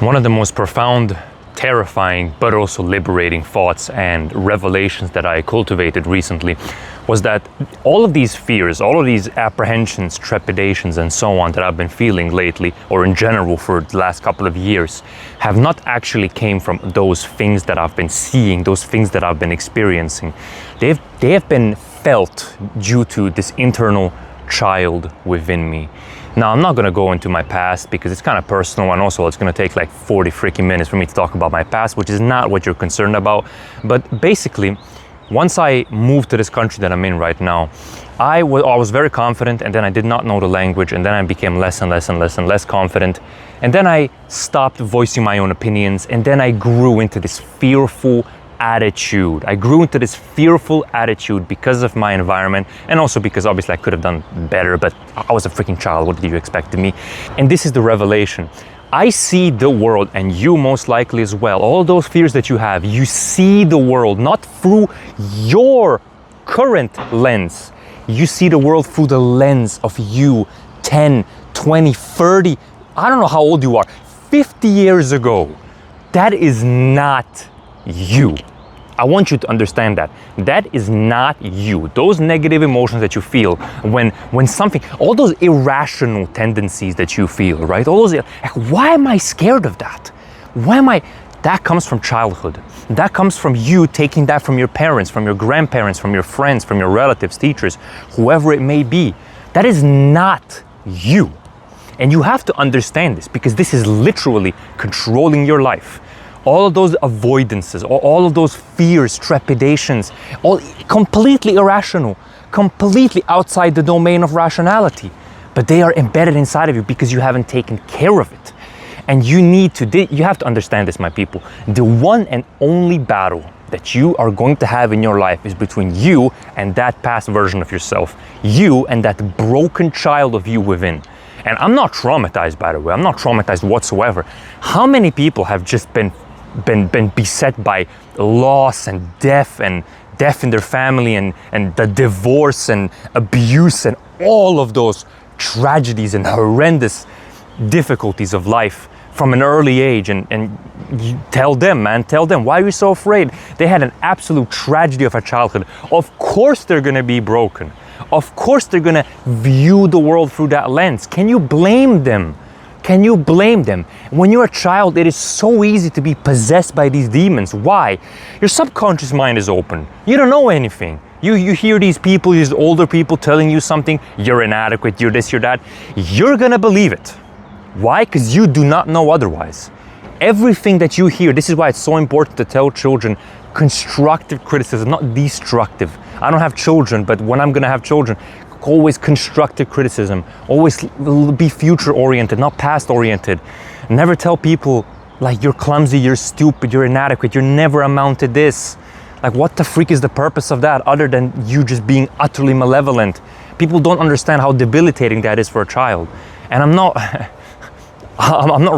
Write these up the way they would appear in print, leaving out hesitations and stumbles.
One of the most profound, terrifying, but also liberating thoughts and revelations that I cultivated recently was that all of these fears, all of these apprehensions, trepidations, and so on that I've been feeling lately, or in general for the last couple of years, have not actually came from those things that I've been seeing, those things that I've been experiencing. They have been felt due to this internal child within me. Now, I'm not going to go into my past because it's kind of personal, and also it's going to take like 40 freaking minutes for me to talk about my past, which is not what you're concerned about. But basically, once I moved to this country that I'm in right now, I was very confident, and then I did not know the language, and then I became less and less confident. And then I stopped voicing my own opinions, and then I grew into this fearful attitude. I grew into this fearful attitude because of my environment, and also because obviously I could have done better, but I was a freaking child. What did you expect of me? And this is the revelation. I see the world, and you most likely as well. All those fears that you have, you see the world not through your current lens. You see the world through the lens of you 10, 20, 30, I don't know how old you are, 50 years ago. That is not you. I want you to understand that. That is not you. Those negative emotions that you feel when something, all those irrational tendencies that you feel, right? All those, like, why am I scared of that? That comes from childhood. That comes from you taking that from your parents, from your grandparents, from your friends, from your relatives, teachers, whoever it may be. That is not you. And you have to understand this because this is literally controlling your life. All of those avoidances, all of those fears, trepidations, all completely irrational, completely outside the domain of rationality. But they are embedded inside of you because you haven't taken care of it. And you have to understand this, my people. The one and only battle that you are going to have in your life is between you and that past version of yourself. You and that broken child of you within. And I'm not traumatized, by the way. I'm not traumatized whatsoever. How many people have just been beset by loss and death in their family and the divorce and abuse and all of those tragedies and horrendous difficulties of life from an early age, and you tell them, why are you so afraid? They had an absolute tragedy of a childhood. Of course they're gonna be broken. Of course they're gonna view the world through that lens. Can you blame them? Can you blame them? When you're a child, it is so easy to be possessed by these demons. Why? Your subconscious mind is open. You don't know anything. You hear these people, these older people telling you something, you're inadequate, you're this, you're that. You're gonna believe it. Why? Because you do not know otherwise. Everything that you hear, this is why it's so important to tell children constructive criticism, not destructive. I don't have children, but when I'm gonna have children, always constructive criticism, always be future oriented, not past oriented. Never tell people like you're clumsy, you're stupid, you're inadequate, you're never amount to this. Like, what the freak is the purpose of that other than you just being utterly malevolent? People don't understand how debilitating that is for a child. And I'm not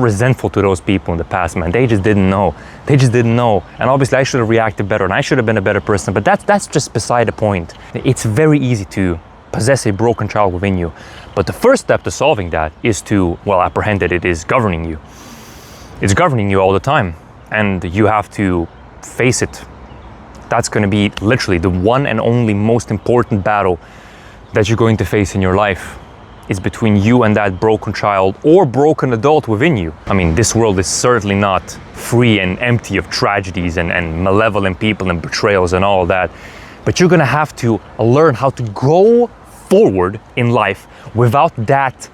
resentful to those people in the past, man. They just didn't know. And obviously I should have reacted better and I should have been a better person, but that's just beside the point. It's very easy to possess a broken child within you. But the first step to solving that is to, apprehend that it is governing you. It's governing you all the time, and you have to face it. That's going to be literally the one and only most important battle that you're going to face in your life, is between you and that broken child or broken adult within you. I mean, this world is certainly not free and empty of tragedies and malevolent people and betrayals and all that. But you're gonna have to learn how to go forward in life without that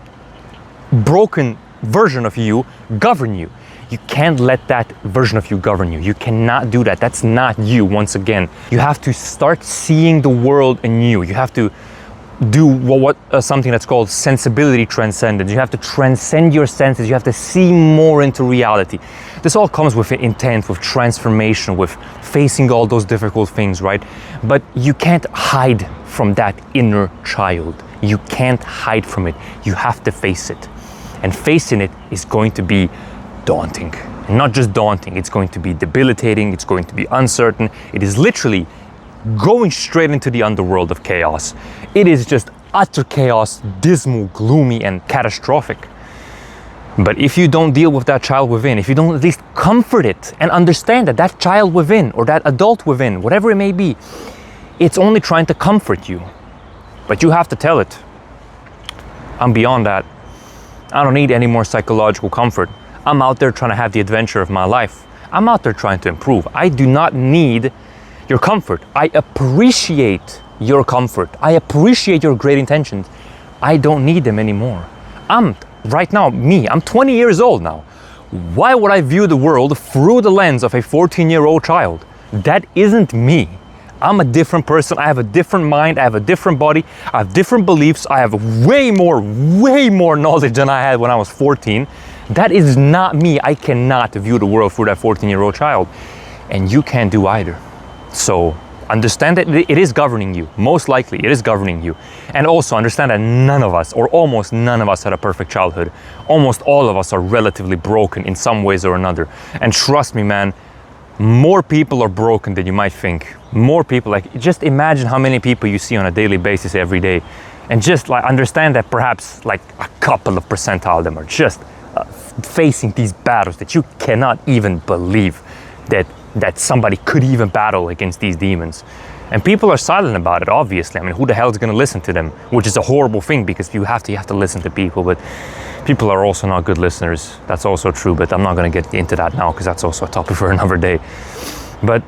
broken version of you govern you. You can't let that version of you govern you. You cannot do that. That's not you, once again. You have to start seeing the world anew. You have to do something that's called sensibility transcendence. You have to transcend your senses. You have to see more into reality. This all comes with intent, with transformation, with facing all those difficult things, right? But you can't hide from that inner child. You can't hide from it. You have to face it. And facing it is going to be daunting. And not just daunting, it's going to be debilitating, it's going to be uncertain. It is literally going straight into the underworld of chaos. It is just utter chaos, dismal, gloomy, and catastrophic. But if you don't deal with that child within, if you don't at least comfort it and understand that that child within or that adult within, whatever it may be, it's only trying to comfort you. But you have to tell it, I'm beyond that. I don't need any more psychological comfort. I'm out there trying to have the adventure of my life. I'm out there trying to improve. I do not need your comfort. I appreciate your comfort. I appreciate your great intentions. I don't need them anymore. Right now, I'm 20 years old now. Why would I view the world through the lens of a 14-year-old child? That isn't me. I'm a different person. I have a different mind. I have a different body. I have different beliefs. I have way more knowledge than I had when I was 14. That is not me. I cannot view the world through that 14-year-old child. And you can't do either. So understand that it is governing you. Most likely, it is governing you. And also understand that none of us, or almost none of us, had a perfect childhood. Almost all of us are relatively broken in some ways or another. And trust me, man, more people are broken than you might think. More people, like, just imagine how many people you see on a daily basis every day. And just like understand that perhaps like a couple of percentile of them are just facing these battles that you cannot even believe that somebody could even battle against these demons. And people are silent about it, obviously. I mean, who the hell is going to listen to them? Which is a horrible thing, because you have to listen to people, but people are also not good listeners. That's also true, but I'm not going to get into that now, because that's also a topic for another day. But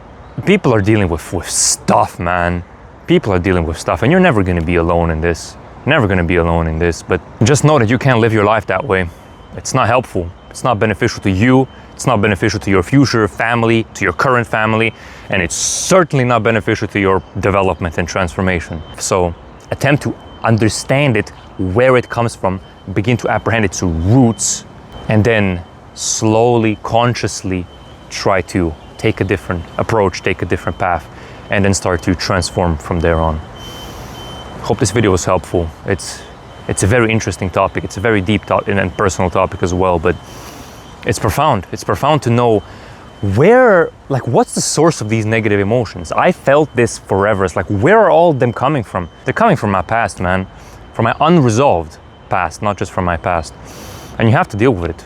people are dealing with stuff, man. People are dealing with stuff, and you're never going to be alone in this. Never going to be alone in this, but just know that you can't live your life that way. It's not helpful. It's not beneficial to you. It's not beneficial to your future family, to your current family, and it's certainly not beneficial to your development and transformation. So attempt to understand it, where it comes from, begin to apprehend its roots, and then slowly, consciously try to take a different approach, take a different path, and then start to transform from there on. Hope this video was helpful. It's a very interesting topic. It's a very deep and personal topic as well, but it's profound. It's profound to know what's the source of these negative emotions? I felt this forever. It's like, where are all of them coming from? They're coming from my past, man. From my unresolved past, not just from my past. And you have to deal with it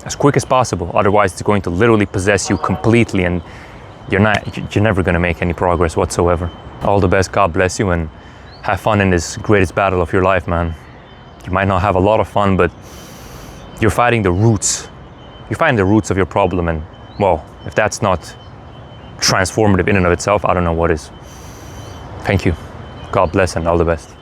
as quick as possible. Otherwise, it's going to literally possess you completely, and you're never going to make any progress whatsoever. All the best. God bless you, and have fun in this greatest battle of your life, man. You might not have a lot of fun, but you're fighting the roots. You're fighting the roots of your problem, and well, if that's not transformative in and of itself, I don't know what is. Thank you. God bless and all the best.